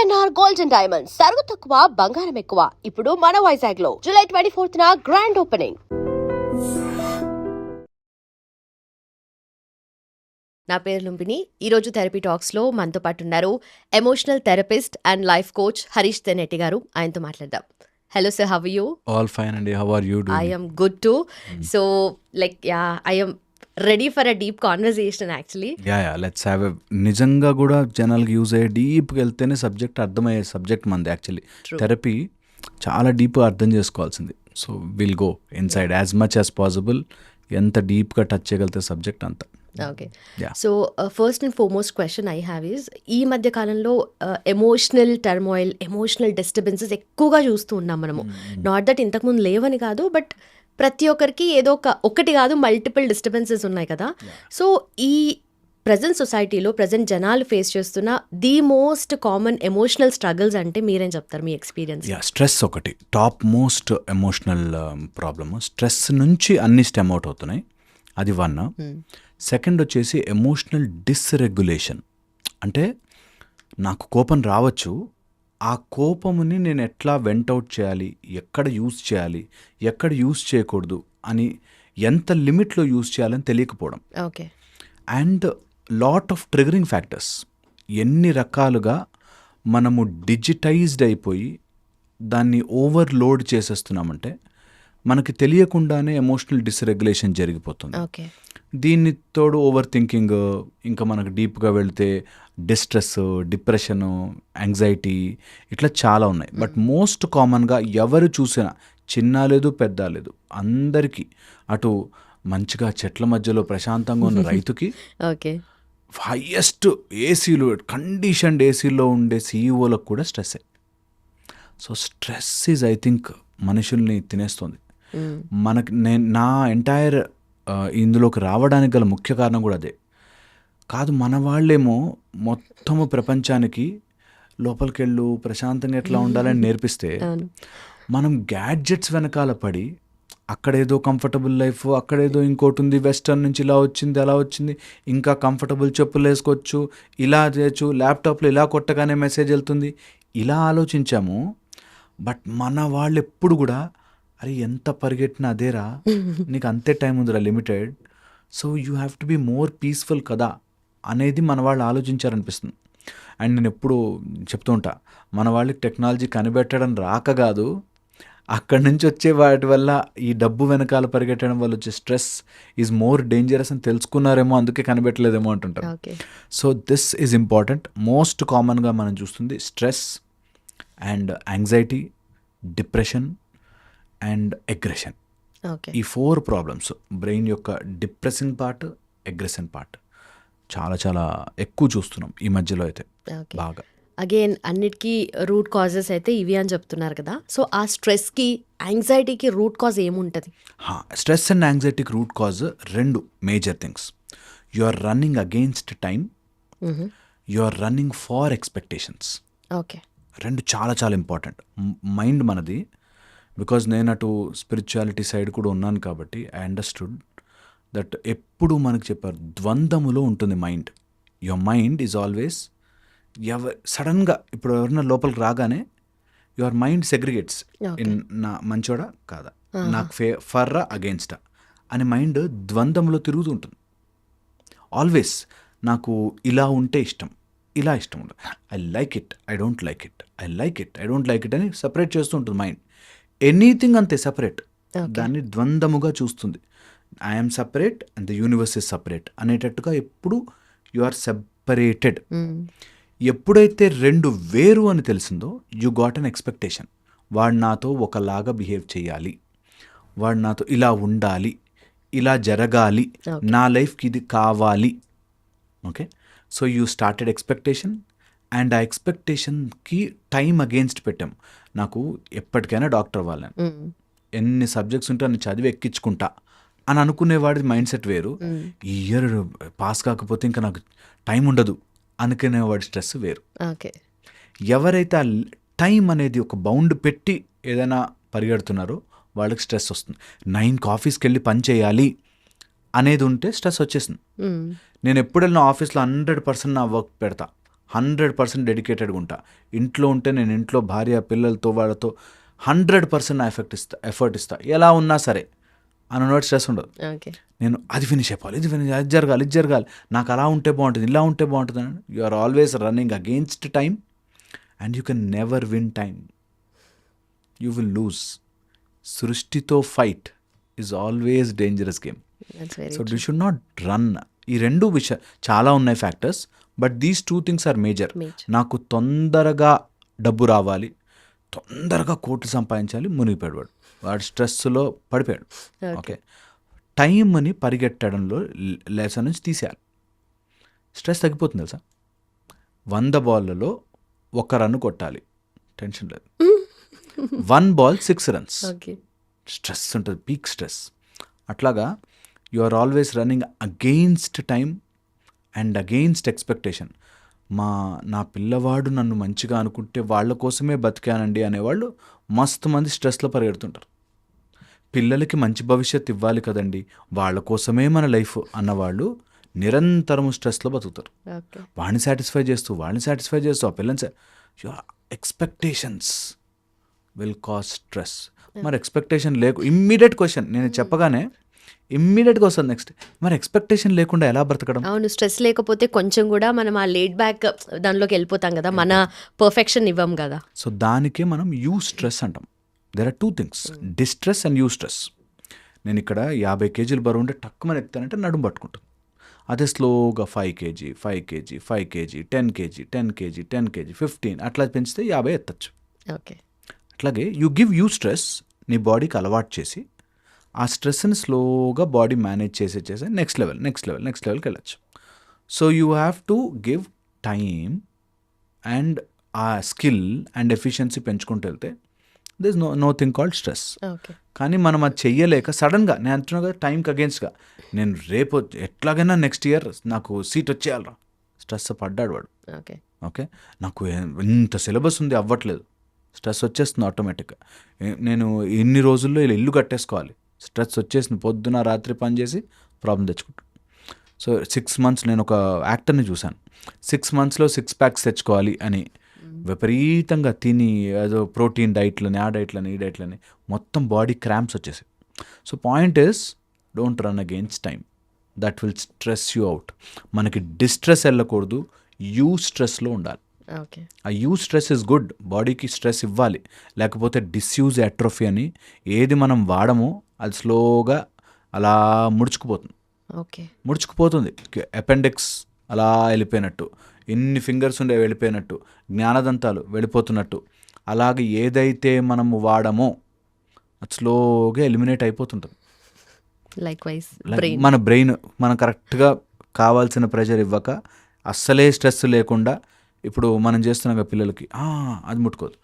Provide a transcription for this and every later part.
PNR gold and diamonds సరుకు తక్కువ బంగారం ఎక్కువ. ఇప్పుడు మన వైజాగ్ లో జూలై 24న గ్రాండ్ ఓపెనింగ్. నా పేరు లుంబిని. ఈరోజు థెరపీ టాక్స్లో మనతో పాటు ఉన్నారు emotional therapist and life coach Harish Tenetti garu. ఆయనతో మాట్లాడదాం. Hello sir, how are you? All fine అండి. How are you doing? I am good too. So I am ready for a deep conversation actually. Yeah let's have నిజంగా కూడా జనాలకి use అయ్యే డీప్కి వెళ్తేనే subject అర్థమయ్యే subject మనది యాక్చువల్లీ. థెరపీ చాలా డీప్గా అర్థం చేసుకోవాల్సింది. So will go inside as much as possible. ఎంత డీప్గా టచ్ చేయగలిగితే సబ్జెక్ట్ అంత. Okay, so first and foremost question I have is, ఈ మధ్య కాలంలో ఎమోషనల్ టర్మాయిల్, ఎమోషనల్ డిస్టర్బెన్సెస్ ఎక్కువగా చూస్తూ ఉన్నాం మనము. నాట్ దట్ ఇంతకుముందు లేవని కాదు, బట్ ప్రతి ఒక్కరికి ఏదో ఒకటి కాదు, మల్టిపుల్ డిస్టర్బెన్సెస్ ఉన్నాయి కదా. సో ఈ ప్రజెంట్ సొసైటీలో ప్రజెంట్ జనాలు ఫేస్ చేస్తున్న the most common emotional struggles అంటే మీరేం చెప్తారు, మీ ఎక్స్పీరియన్స్? స్ట్రెస్ ఒకటి top most emotional problem. Stress నుంచి అన్ని స్టెమ్ అవుట్ అవుతున్నాయి, అది వన్. సెకండ్ వచ్చేసి ఎమోషనల్ డిస్రెగ్యులేషన్. అంటే నాకు కోపం రావచ్చు, ఆ కోపముని నేను ఎట్లా వెంటౌట్ చేయాలి, ఎక్కడ యూజ్ చేయాలి, ఎక్కడ యూజ్ చేయకూడదు అని, ఎంత లిమిట్లో యూజ్ చేయాలని తెలియకపోవడం. Okay. And lot of triggering factors. ఎన్ని రకాలుగా మనము డిజిటైజ్డ్ అయిపోయి దాన్ని ఓవర్లోడ్ చేసేస్తున్నామంటే మనకి తెలియకుండానే ఎమోషనల్ డిస్రెగ్యులేషన్ జరిగిపోతుంది. ఓకే. దీన్ని తోడు ఓవర్ థింకింగ్, ఇంకా మనకు డీప్గా వెళితే డిస్ట్రెస్, డిప్రెషను, యాంగ్జైటీ, ఇట్లా చాలా ఉన్నాయి. బట్ మోస్ట్ కామన్గా ఎవరు చూసినా, చిన్న లేదు పెద్ద లేదు, అందరికీ, అటు మంచిగా చెట్ల మధ్యలో ప్రశాంతంగా ఉన్న రైతుకి, ఓకే, హైయెస్ట్ ఏసీలు, కండిషన్డ్ ఏసీలో ఉండే సీఈఓలకు కూడా స్ట్రెస్సే. So stress is I think మనుషుల్ని తినేస్తుంది. మనకి నా ఎంటైర్ ఇందులోకి రావడానికి గల ముఖ్య కారణం కూడా అదే. కాదు, మన వాళ్ళేమో మొత్తము ప్రపంచానికి లోపలికెళ్ళు ప్రశాంతంగా ఎట్లా ఉండాలని నేర్పిస్తే, మనం గ్యాడ్జెట్స్ వెనకాల పడి అక్కడేదో కంఫర్టబుల్ లైఫ్, అక్కడేదో ఇంకోటి ఉంది, వెస్టర్న్ నుంచి ఇలా వచ్చింది అలా వచ్చింది, ఇంకా కంఫర్టబుల్ చెప్పులు వేసుకోవచ్చు, ఇలా చేయొచ్చు, ల్యాప్టాప్లో ఇలా కొట్టగానే మెసేజ్ వెళ్తుంది, ఇలా ఆలోచించాము. బట్ మన వాళ్ళు ఎప్పుడు కూడా, అరే ఎంత పరిగెట్టినా అదేరా, నీకు అంతే టైం ఉందిరా, limited, so you have to be more peaceful కదా అనేది మన వాళ్ళు ఆలోచించారనిపిస్తుంది. అండ్ నేను ఎప్పుడు చెప్తూ ఉంటా, మన వాళ్ళకి టెక్నాలజీ కనిపెట్టడం రాక కాదు, అక్కడి నుంచి వచ్చే వాటి వల్ల, ఈ డబ్బు వెనకాల పరిగెట్టడం వల్ల వచ్చే స్ట్రెస్ ఈజ్ మోర్ డేంజరస్ అని తెలుసుకున్నారేమో, అందుకే కనిపెట్టలేదేమో అంటుంటారు. So this is important. Most కామన్గా మనం చూస్తుంది stress and anxiety, depression and aggression. ఈ 4 ప్రాబ్లమ్స్, బ్రెయిన్ యొక్క డిప్రెసింగ్ పార్ట్, అగ్రెషన్ పార్ట్, చాలా చాలా ఎక్కువ చూస్తున్నాం ఈ మధ్యలో అయితే బాగా. అగైన్ అన్నిటికీ రూట్ కాజెస్ అయితే ఇవి అని చెప్తున్నారు కదా. సో ఆ స్ట్రెస్కి, యాంగ్జైటీకి రూట్ కాజ్ ఏముంటుంది? స్ట్రెస్ అండ్ యాంగ్జైటీకి root cause 2 major things. You are running against time, you are running for expectations. Okay. 2 చాలా చాలా ఇంపార్టెంట్. మైండ్ మనది, బికాజ్ నేను అటు స్పిరిచువాలిటీ సైడ్ కూడా ఉన్నాను కాబట్టి ఐ అండర్స్టూడ్ దట్ ఎప్పుడు మనకు చెప్పారు, ద్వంద్వములో ఉంటుంది mind. Your mind is always, సడన్గా ఇప్పుడు ఎవరైనా లోపలికి రాగానే యువర్ మైండ్ సెగ్రిగేట్స్ ఇన్, నా మంచోడా కాదా, నాకు ఫర్రా అగెయిన్స్టా అని మైండ్ ద్వంద్వంలో తిరుగుతూ ఉంటుంది. ఆల్వేస్ నాకు ఇలా ఉంటే ఇష్టం, ఇలా ఇష్టం ఉండదు, I like it, I don't like it, I like it, I don't like it అని సపరేట్ చేస్తూ ఉంటుంది మైండ్. ఎనీథింగ్ అంతే సపరేట్, దాన్ని ద్వంద్వముగా చూస్తుంది. I'm separate and the universe is separate అనేటట్టుగా ఎప్పుడు యు ఆర్ సెపరేటెడ్. ఎప్పుడైతే 2 వేరు అని తెలిసిందో, యు గాట్ అన్ ఎక్స్పెక్టేషన్. వాడు నాతో ఒకలాగా బిహేవ్ చేయాలి, వాడు నాతో ఇలా ఉండాలి, ఇలా జరగాలి, నా లైఫ్కి ఇది కావాలి. Okay, so you started expectation, and ఆ ఎక్స్పెక్టేషన్కి టైం అగేన్స్ట్ పెట్టాం. నాకు ఎప్పటికైనా డాక్టర్ అవ్వాలని, ఎన్ని సబ్జెక్ట్స్ ఉంటే అన్ని చదివి ఎక్కించుకుంటా అని అనుకునేవాడి మైండ్ సెట్ వేరు. ఈ ఇయర్ పాస్ కాకపోతే ఇంకా నాకు టైం ఉండదు అనుకునేవాడి స్ట్రెస్ వేరు. ఎవరైతే ఆ టైం అనేది ఒక బౌండ్ పెట్టి ఏదైనా పరిగెడుతున్నారో వాళ్ళకి స్ట్రెస్ వస్తుంది. 9కి ఆఫీస్కి వెళ్ళి పని చేయాలి అనేది ఉంటే స్ట్రెస్ వచ్చేసింది. నేను ఎప్పుడు వెళ్ళిన ఆఫీస్లో 100% నా వర్క్ పెడతా, 100% డెడికేటెడ్గా ఉంటా. ఇంట్లో ఉంటే నేను ఇంట్లో భార్య పిల్లలతో వాళ్ళతో 100% నా ఎఫర్ట్ ఇస్తా ఎలా ఉన్నా సరే. అన్నోటి స్ట్రెస్ ఉండదు. ఓకే. నేను అది ఫినిష్ అయిపోవాలి, ఇది జరగాలి, నాకు అలా ఉంటే బాగుంటుంది, ఇలా ఉంటే బాగుంటుంది అని you are always running against time and you can never win time, you will lose. సృష్టితో fight is always dangerous game. So you should not run. ఈ రెండు చాలా ఉన్నాయి factors, but these 2 things are major. నాకు తొందరగా డబ్బు రావాలి, తొందరగా కోట్లు సంపాదించాలి, మునిగిపోయాడు వాడు స్ట్రెస్లో పడిపోయాడు. ఓకే, టైంని పరిగెట్టడంలో లెసన్ నుంచి తీసేయాలి. స్ట్రెస్ తగ్గిపోతుంది తెలుసా. 100 balls 1 run కొట్టాలి, టెన్షన్ లేదు. 1 ball 6 runs, స్ట్రెస్ ఉంటుంది, పీక్ స్ట్రెస్. అట్లాగా you are always running against time and against expectation. నా పిల్లవాడు నన్ను మంచిగా అనుకుంటే వాళ్ళ కోసమే బతికానండి అనేవాళ్ళు మస్తు మంది స్ట్రెస్లో పరిగెడుతుంటారు. పిల్లలకి మంచి భవిష్యత్తు ఇవ్వాలి కదండి, వాళ్ళ కోసమే మన లైఫ్ అన్నవాళ్ళు నిరంతరం స్ట్రెస్లో బతుకుతారు. వాళ్ళని సాటిస్ఫై చేస్తూ ఆ పిల్లని ఎక్స్పెక్టేషన్స్ విల్ కాజ్ స్ట్రెస్. మరి ఎక్స్పెక్టేషన్ ఇమ్మీడియట్ క్వశ్చన్ నేను చెప్పగానే ఇమ్మీడియట్గా వస్తుంది నెక్స్ట్, మరి ఎక్స్పెక్టేషన్ లేకుండా ఎలా బ్రతకడం? అవును, స్ట్రెస్ లేకపోతే కొంచెం కూడా మనం ఆ లేడ్ బ్యాక్ దానిలోకి వెళ్ళిపోతాం కదా, మన పర్ఫెక్షన్ ఇవ్వం కదా. సో దానికే మనం యూ స్ట్రెస్ అంటాం. There are 2 things, distress and eustress. నేను ఇక్కడ 50 kg బరువు ఉంటే టక్కుమని ఎత్తానంటే నడుము పట్టుకుంటాను. అదే స్లోగా 5 kg 10 kg 15 అట్లా పెంచితే 50 ఎత్తచ్చు. ఓకే. అట్లాగే యూ గివ్ యూ స్ట్రెస్, నీ బాడీకి అలవాటు చేసి ఆ స్ట్రెస్ని స్లోగా బాడీ మేనేజ్ చేసి నెక్స్ట్ లెవెల్కి వెళ్ళచ్చు. So you have to give time and ఆ స్కిల్ అండ్ ఎఫిషియన్సీ పెంచుకుంటూ వెళ్తే this no thing called stress. కానీ మనం అది చెయ్యలేక సడన్గా నేను అంటున్నా కదా టైంకి అగేన్స్ట్గా నేను రేపు ఎట్లాగైనా నెక్స్ట్ ఇయర్ నాకు సీట్ వచ్చేయాలరా, స్ట్రెస్ పడ్డాడు వాడు. ఓకే, నాకు ఇంత సిలబస్ ఉంది అవ్వట్లేదు, స్ట్రెస్ వచ్చేస్తుంది ఆటోమేటిక్గా. నేను ఇన్ని రోజుల్లో ఇలా ఇల్లు కట్టేసుకోవాలి, స్ట్రెస్ వచ్చేసింది, పొద్దున రాత్రి పని చేసి ప్రాబ్లం తెచ్చుకుంటాను. సో 6 months నేను ఒక యాక్టర్ని చూశాను, 6 monthsలో 6 packs తెచ్చుకోవాలి అని విపరీతంగా తిని ఏదో ప్రోటీన్ డైట్లని ఆ డైట్లని ఈ డైట్లని మొత్తం బాడీ క్రాంప్స్ వచ్చేసాయి. So point is don't run against time, that will stress you out. మనకి డిస్ట్రెస్ వెళ్ళకూడదు, యూ స్ట్రెస్లో ఉండాలి. ఆ యూ స్ట్రెస్ ఇస్ గుడ్, బాడీకి స్ట్రెస్ ఇవ్వాలి, లేకపోతే డిస్యూజ్ అట్రోఫీ అని ఏది మనం వాడమో అది స్లోగా అలా ముడుచుకుపోతుంది. అపెండిక్స్ అలా వెళ్ళిపోయినట్టు, ఎన్ని ఫింగర్స్ ఉండే వెళ్ళిపోయినట్టు, జ్ఞానదంతాలు వెళ్ళిపోతున్నట్టు, అలాగే ఏదైతే మనము వాడమో అది స్లోగా ఎలిమినేట్ అయిపోతుంటుంది. మన బ్రెయిన్ మనం కరెక్ట్గా కావాల్సిన ప్రెషర్ ఇవ్వక అస్సలే స్ట్రెస్ లేకుండా, ఇప్పుడు మనం చేస్తున్నాం కదా పిల్లలకి అది ముట్టుకోదు,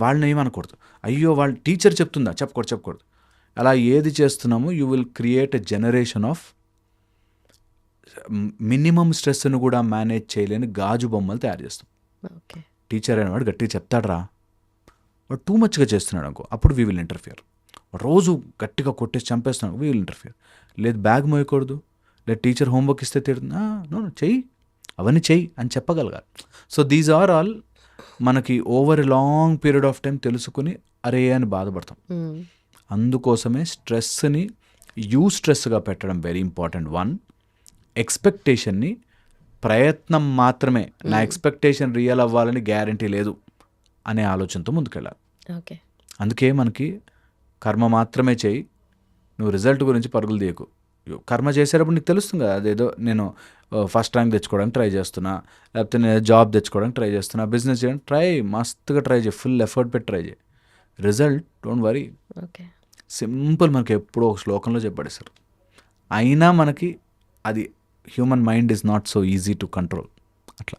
వాళ్ళని ఏమనకూడదు, అయ్యో వాళ్ళ టీచర్ చెప్తుందా చెప్పకూడదు, అలా ఏది చేస్తున్నామో you will create a generation of minimum స్ట్రెస్ను కూడా మేనేజ్ చేయలేని గాజు బొమ్మలు తయారు చేస్తాం. టీచర్ అనేవాడు గట్టిగా చెప్తాడరా, వాడు టూ మచ్గా చేస్తున్నాడు అనుకో, అప్పుడు వీ విల్ ఇంటర్ఫియర్. రోజు గట్టిగా కొట్టేసి చంపేస్తున్నాడు, వీ విల్ ఇంటర్ఫియర్. లేదు బ్యాగ్ మోయకూడదు, లేదు టీచర్ హోంవర్క్ ఇస్తే తిడుతుంది, నో చెయ్యి, అవన్నీ చెయ్యి అని చెప్పగలగాలి. సో దీస్ ఆర్ ఆల్ మనకి over a long period of time తెలుసుకుని అరే అని బాధపడతాం. అందుకోసమే స్ట్రెస్ని యూ స్ట్రెస్గా పెట్టడం వెరీ ఇంపార్టెంట్. 1, ఎక్స్పెక్టేషన్ని ప్రయత్నం మాత్రమే, నా ఎక్స్పెక్టేషన్ రియల్ అవ్వాలని గ్యారంటీ లేదు అనే ఆలోచనతో ముందుకెళ్ళాలి. అందుకే మనకి కర్మ మాత్రమే చేయి, నువ్వు రిజల్ట్ గురించి పరుగులు తీయకు. కర్మ చేసేటప్పుడు నీకు తెలుస్తుంది కదా, అదేదో నేను ఫస్ట్ ర్యాంక్ తెచ్చుకోవడానికి ట్రై చేస్తున్నా, లేకపోతే నేను జాబ్ తెచ్చుకోవడానికి ట్రై చేస్తున్నా, బిజినెస్ చేయడానికి మస్తుగా ట్రై చేయి, ఫుల్ ఎఫర్ట్ పెట్టి ట్రై చేయి. Result don't worry, simple. మనకి ఎప్పుడో ఒక శ్లోకంలో చెప్పబడేశారు. అయినా మనకి అది human mind is not so easy to control. అట్లా.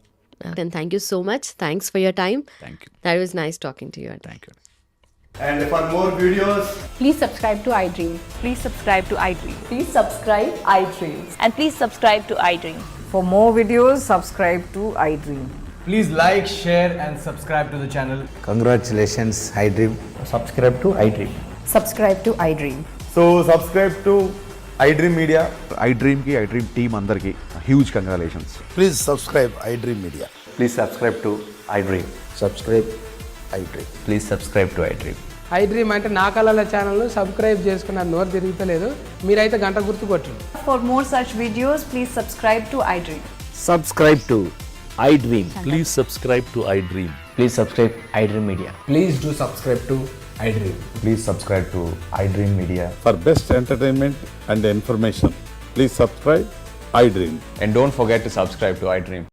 Thank you so much. Thanks for your time. Thank you. That was nice talking to you. Thank you. And for more videos, please subscribe to iDream. Please subscribe to iDream. Please subscribe iDream. And please subscribe to iDream. For more videos, subscribe to iDream. please like, share and subscribe to the channel. Congratulations, iDream. Subscribe to iDream. Subscribe to iDream. So subscribe to iDream Media. iDream team అందరికి huge congratulations. Please subscribe iDream Media. Please subscribe to iDream. Subscribe iDream. Please subscribe to iDream. I dream అంటే నా కళల ఛానల్ను subscribe చేసుకున్న నోరు తిరుగుతలేదు, మీరైతే గంట గుర్తు కొట్టు. For more such videos, please subscribe to iDream. Subscribe to iDream. Please subscribe to iDream. Please subscribe iDream Media. Please do subscribe to I dream. Please subscribe to iDream Media. For best entertainment and information, please subscribe iDream. And don't forget to subscribe to iDream.